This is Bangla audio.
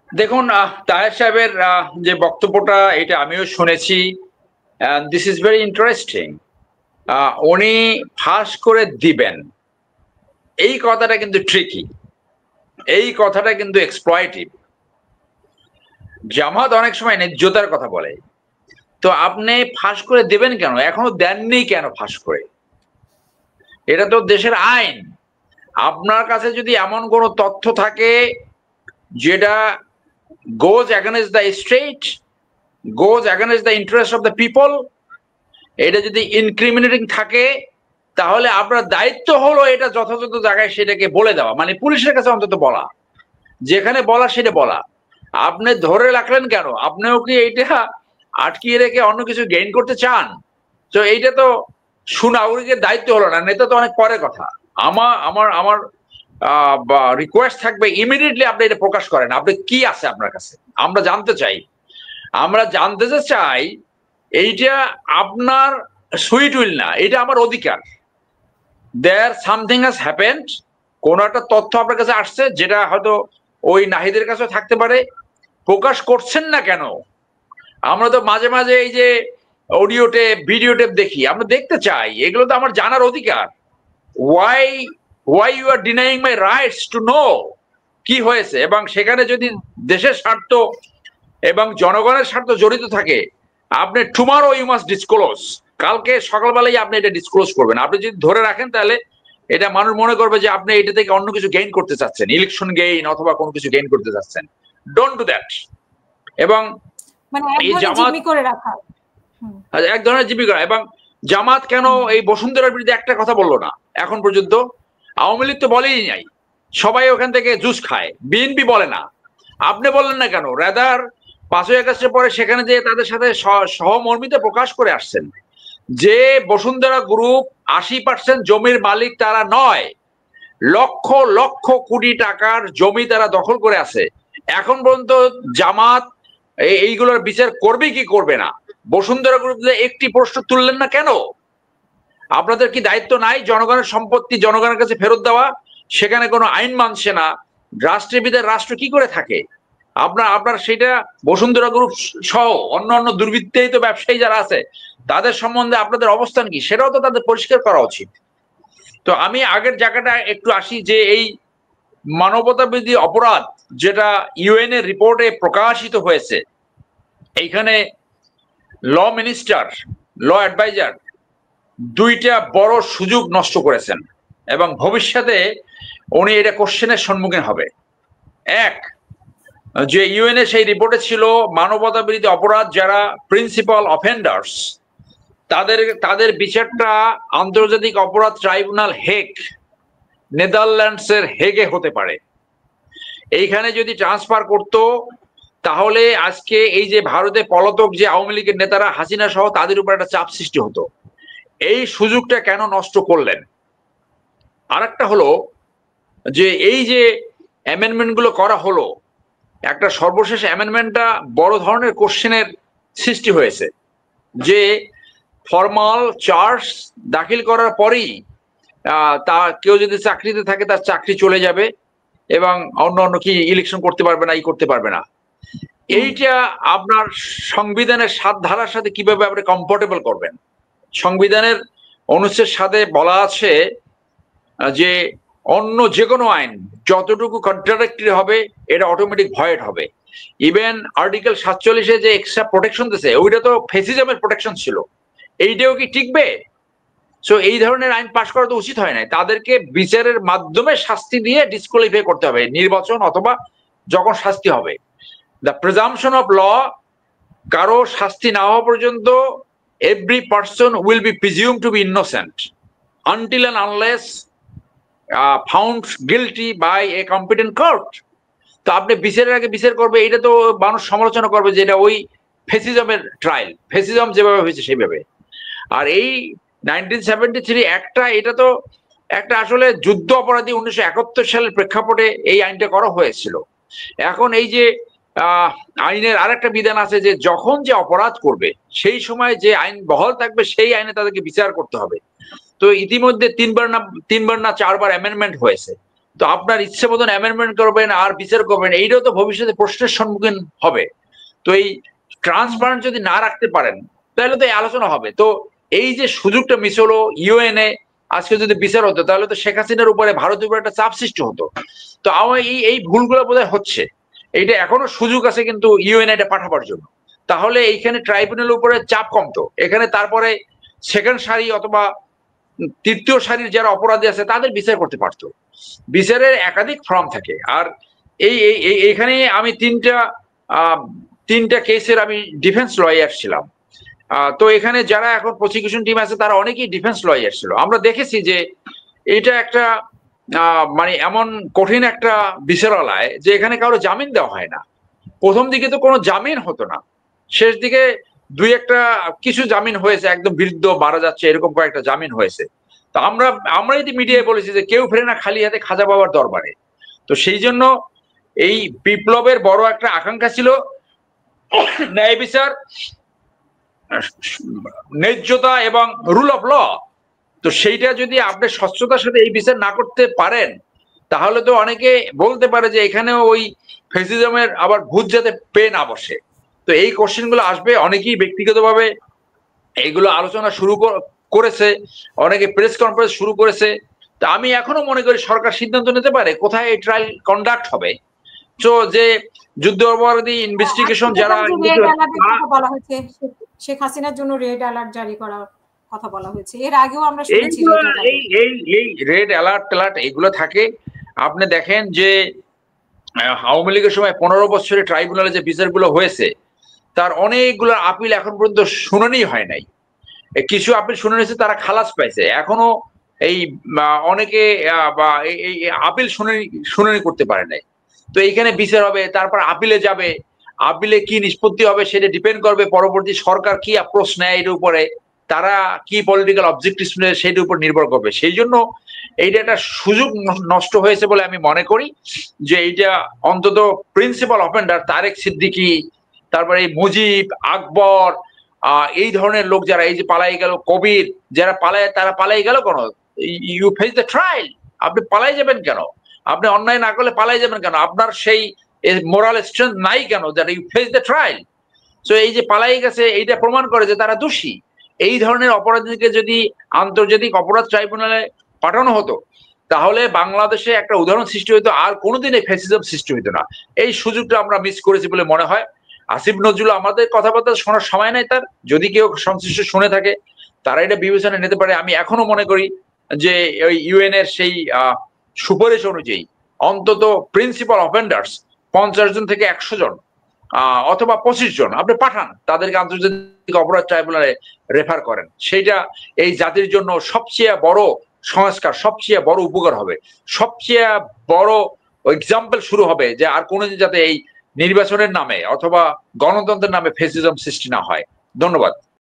দেখুন, তাহের সাহেবের যে বক্তব্যটা এটা আমিও শুনেছি। This is very interesting. উনি ফাঁস করে দিবেন, এই কথাটা কিন্তু ট্রিকি, এই কথাটা কিন্তু এক্সপ্লয়েটিভ। জামাত অনেক সময় ন্যায্যতার কথা বলে, তো আপনি ফাঁস করে দেবেন কেন? এখনো দেননি কেন ফাঁস করে? এটা তো দেশের আইন। আপনার কাছে যদি এমন কোনো তথ্য থাকে যেটা goes against the state, goes against the interest of the people, এটা যদি ইনক্রিমিনেটিং থাকে, তাহলে আপনার দায়িত্ব হলো এটা যথাযথ জায়গায় সেটাকে বলে দেওয়া, মানে পুলিশের কাছে অন্তত বলা, যেখানে বলা সেটা বলা। আপনি ধরে রাখলেন কেন? আপনিও কি এইটা আটকিয়ে রেখে অন্য কিছু গেইন করতে চান? তো এইটা তো সুনাগরিকের দায়িত্ব হলো না, নেতা তো অনেক পরের কথা। আমার আমার আমার রিকোয়েস্ট থাকবে, ইমিডিয়েটলি আপনি এটা প্রকাশ করেন, আপনি কি আছে আপনার কাছে, আমরা জানতে চাই। আমরা জানতে যে চাই, এইটা আপনার সুইট উইল না, এটা আমার অধিকার। দেয়ার সামথিং হ্যাজ হ্যাপেন্ড, কোন একটা তথ্য আপনার কাছে আসছে যেটা হয়তো ওই নাহিদের কাছে থাকতে পারে, প্রকাশ করছেন না কেন? আমরা তো মাঝে মাঝে এই যে অডিও টেপ, ভিডিও টেপ দেখি, আমরা দেখতে চাই, এগুলো তো আমার জানার অধিকার। Why why you are denying my rights to know কি হয়েছে, এবং সেখানে যদি দেশের স্বার্থ এবং জনগণের স্বার্থ জড়িত থাকে, আপনি টুমারো ইউ মাস্ট ডিসক্লোজ, কালকে সকালবেলায় আপনি এটা ডিসক্লোজ করবেন। আপনি যদি ধরে রাখেন তাহলে এটা মানুষ মনে করবে যে আপনি এটা থেকে অন্য কিছু গেইন করতে চাচ্ছেন, ইলেকশন গেইন অথবা কোনো কিছু গেইন করতে চাচ্ছেন। Don't do that. এবং এই জামাত এক ধরনের জীবিকা, এবং জামাত কেন এই বসুন্ধরার বিরুদ্ধে একটা কথা বললো না এখন পর্যন্ত? আওয়ামী লীগ তো বলেই নাই, সবাই ওখান থেকে জুস খায়, বিএনপি বলে না, আপনি বললেন না কেন? রাদার 5ই আগস্টের পরে সেখানে যে তাদের সাথে সহমর্মিতা প্রকাশ করে আসছেন যে বসুন্ধরা গ্রুপ 80% জমির মালিক তারা নয়, লক্ষ লক্ষ কোটি টাকার জমি তারা দখল করে আছে। এখন পর্যন্ত জামাত এইগুলোর বিচার করবে কি করবে না? বসুন্ধরা গ্রুপ একটি প্রশ্ন তুললেন না কেন? আপনাদের কি দায়িত্ব নাই জনগণের সম্পত্তি জনগণের কাছে ফেরত দেওয়া? সেখানে কোনো আইন মানছে না, রাষ্ট্রবিদের রাষ্ট্র কি করে থাকে? আপনার সেটা বসুন্ধরা গ্রুপ সহ অন্য দুর্বৃত্তায়িত ব্যবসায়ী যারা আছে তাদের সম্বন্ধে আপনাদের অবস্থান কি, সেটাও তো তাদের পরিষ্কার করা উচিত। তো আমি আগের জায়গাটা একটু আসি, যে এই মানবতাবিরোধী অপরাধ যেটা ইউএন এর রিপোর্টে প্রকাশিত হয়েছে, এইখানে ল মিনিস্টার, ল অ্যাডভাইজার দুইটা বড় সুযোগ নষ্ট করেছেন, এবং ভবিষ্যতে উনি এটা কোশ্চেনের সম্মুখীন হবে। এক, যে ইউএন এর সেই রিপোর্টে ছিল মানবতা বিরোধী অপরাধ যারা প্রিন্সিপাল অফেন্ডার্স, তাদের বিচারটা আন্তর্জাতিক অপরাধ ট্রাইব্যুনাল হেগ, নেদারল্যান্ডসের হেগে হতে পারে। এইখানে যদি ট্রান্সফার করত, তাহলে আজকে এই যে ভারতে পলাতক যে আওয়ামী লীগের নেতারা, হাসিনা সহ, তাদের উপর একটা চাপ সৃষ্টি হতো। এই সুযোগটা কেন নষ্ট করলেন? আরেকটা হলো যে এই যে অ্যামেন্ডমেন্ট গুলো করা হলো, একটা সর্বশেষ অ্যামেন্ডমেন্টটা বড় ধরনের কোশ্চেনের সৃষ্টি হয়েছে, যে ফর্মাল চার্জ দাখিল করার পরেই তা কেউ যদি চাকরিতে থাকে তার চাকরি চলে যাবে, এবং অন্য কি ইলেকশন করতে পারবে না, করতে পারবে না। এইটা আপনার সংবিধানের 7 ধারার সাথে কিভাবে আপনি কমফোর্টেবল করবেন? সংবিধানের অনুচ্ছেদ 7-এ বলা আছে যে অন্য যে কোনো আইন যতটুকু কন্ট্রাডিক্টরি হবে এটা অটোমেটিক ভয়েড হবে। ইভেন আর্টিকেল 47-এ যে এক্সট্রা প্রোটেকশন দিয়েছে, ওইটা তো ফেসিজমের প্রোটেকশন ছিল, এইটাও কি টিকবে? সো এই ধরনের আইন পাশ করা তো উচিত হয় না। তাদেরকে বিচারের মাধ্যমে শাস্তি দিয়ে ডিসকোয়ালিফাই করতে হবে, নির্বাচন অথবা যখন শাস্তি হবে। দ্য প্রিজাম্পশন অফ ল, কারো শাস্তি না হওয়া পর্যন্ত every person will be presumed to be innocent until and unless found guilty by a competent court. তো আপনি বিচারের আগে বিচার করবে, এটা তো মানুষ সমালোচনা করবে যে এটা ওই ফেসিজমের ট্রায়াল, ফেসিজম যেভাবে হয়েছে সেইভাবে। আর এই 1973 একটা, এটা তো একটা আসলে যুদ্ধ অপরাধী 1971 সালের প্রেক্ষাপটে এই আইনটা করা হয়েছিল। এখন এই যে আইনের আরেকটা বিধান আছে যে যখন যে অপরাধ করবে সেই সময় যে আইন বহাল থাকবে সেই আইনে তাদেরকে বিচার করতে হবে। তো ইতিমধ্যে 3বার না 4বার অ্যামেন্ডমেন্ট হয়েছে, তো আপনার ইচ্ছে মতন অ্যামেন্ডমেন্ট করবেন আর বিচার করবেন, এইটাও তো ভবিষ্যতে প্রশ্নের সম্মুখীন হবে। তো এই ট্রান্সপারেন্ট যদি না রাখতে পারেন তাহলে তো এই আলোচনা হবে। তো এই যে সুযোগটা মিস হলো, ইউএনএ আজকে যদি বিচার হতো তাহলে তো শেখ হাসিনার উপরে ভারতের উপরে একটা চাপ সৃষ্টি হতো। তো আমার এই ভুলগুলো বোধহয় হচ্ছে, এইটা এখনো সুযোগ আছে কিন্তু ইউএনএ এটা পাঠাবার জন্য। তাহলে এইখানে ট্রাইব্যুনালের উপরে চাপ কমতো, এখানে তারপরে সেকেন্ড সারি অথবা তৃতীয় সারির যারা অপরাধী আছে তাদের বিচার করতে পারতো। বিচারের একাধিক ফর্ম থাকে। আর এইখানে আমি তিনটা কেসের আমি ডিফেন্স লয়ার ছিলাম। তো এখানে যারা এখন প্রসিকিউশন টিম আছে তারা অনেকেই ডিফেন্স লয়ার ছিল। আমরা দেখেছি যে এটা একটা মানে এমন কঠিন একটা বিচারালয় যে এখানে কারো জামিন দেওয়া হয় না। প্রথম দিকে তো কোনো জামিন হতো না, শেষ দিকে দুই একটা কিছু জামিন হয়েছে, একদম বিরুদ্ধ মারা যাচ্ছে এরকম কয়েকটা জামিন হয়েছে। তো আমরাই তো মিডিয়ায় বলেছি যে কেউ ফেরে না খালি হাতে খাজা বাবার দরবারে। তো সেই জন্য এই বিপ্লবের বড় একটা আকাঙ্ক্ষা ছিল ন্যায় বিচার, ন্যায্যতা এবং রুল অফ ল। তো সেইটা যদি আপনি স্বচ্ছতার সাথে এই বিচার না করতে পারেন তাহলে তো অনেকে বলতে পারে যে এখানেও ওই ফেসিজমের আবার ভূত যাতে পেয়ে না বসে। তো এই কোশ্চেন গুলো আসবে, অনেকেই ব্যক্তিগতভাবে এইগুলো আলোচনা শুরু করেছে, অনেকে প্রেস কনফারেন্স শুরু করেছে। তা আমি এখনো মনে করি সরকার সিদ্ধান্ত নিতে পারে কোথায় এই ট্রায়াল কন্ডাক্ট হবে। তো যে যুদ্ধ অপরাধী ইনভেস্টিগেশন যারা বলা হয়েছে শেখ হাসিনার জন্য রেড অ্যালার্ট জারি করার কথা বলা হয়েছে, এর আগেও আমরা শুনেছি এই রেড অ্যালার্ট এগুলো থাকে। আপনি দেখেন যে আওয়ামী লীগের সময় 15 বছরে ট্রাইব্যুনালে যে বিচারগুলো হয়েছে তার অনেকগুলো আপিল এখন পর্যন্ত শুনানি হয় নাই। কিছু আপিল শুনানি হয়েছে, তারা খালাস পাইছে। এখনো এই অনেকে এই আপিল শুনানি করতে পারে নাই। তো এইখানে বিচার হবে, তারপর আপিলে যাবে, আপিলে কি নিষ্পত্তি হবে সেটা ডিপেন্ড করবে পরবর্তী সরকার কি অ্যাপ্রোচ নেয় এর উপরে, তারা কি পলিটিক্যাল অবজেক্টিভ নেয় সেটার উপর নির্ভর করবে। সেই জন্য এইটা একটা সুযোগ নষ্ট হয়েছে বলে আমি মনে করি যে এইটা অন্তত প্রিন্সিপাল অফেন্ডার তারেক সিদ্দিকী, তারপরে এই মুজিব, আকবর, এই ধরনের লোক যারা এই যে পালাই গেল, কবির, যারা তারা পালাই গেল কেন? You face the trial. আপনি পালাই যাবেন কেন? আপনি অন্যায় না করলে পালাই যাবেন কেন? আপনার সেই মোরাল স্ট্রেংথ নাই কেন that you face the trial? So এই যে পালাই গেছে এইটা প্রমাণ করে যে তারা দোষী। এই ধরনের অপরাধীকে যদি আন্তর্জাতিক অপরাধ ট্রাইব্যুনালে পাঠানো হতো তাহলে বাংলাদেশে একটা উদাহরণ সৃষ্টি হইতো, আর কোনোদিন এই ফ্যাসিজম সৃষ্টি হইতো না। এই সুযোগটা আমরা মিস করেছি বলে মনে হয়। আসিফ নজরুল আমাদের কথাবার্তা শোনার সময় নাই তার, যদি কেউ সংশ্লিষ্ট শুনে থাকে তারা এটা বিবেচনায় নিতে পারে। আমি এখনো মনে করি যে ওই ইউএন এর সেই সুপারিশ অনুযায়ী অন্তত প্রিন্সিপাল অফেন্ডার্স 50 জন থেকে 100 জন অথবা 25 জন আপনি পাঠান, তাদেরকে আন্তর্জাতিক অপরাধ ট্রাইব্যুনালে রেফার করেন। সেইটা এই জাতির জন্য সবচেয়ে বড় সংস্কার, সবচেয়ে বড় উপকার হবে, সবচেয়ে বড় এক্সাম্পল শুরু হবে যে আর কোনোদিন যাতে এই নির্বাচনের নামে অথবা গণতন্ত্রের নামে ফ্যাসিজম সৃষ্টি না হয়। ধন্যবাদ।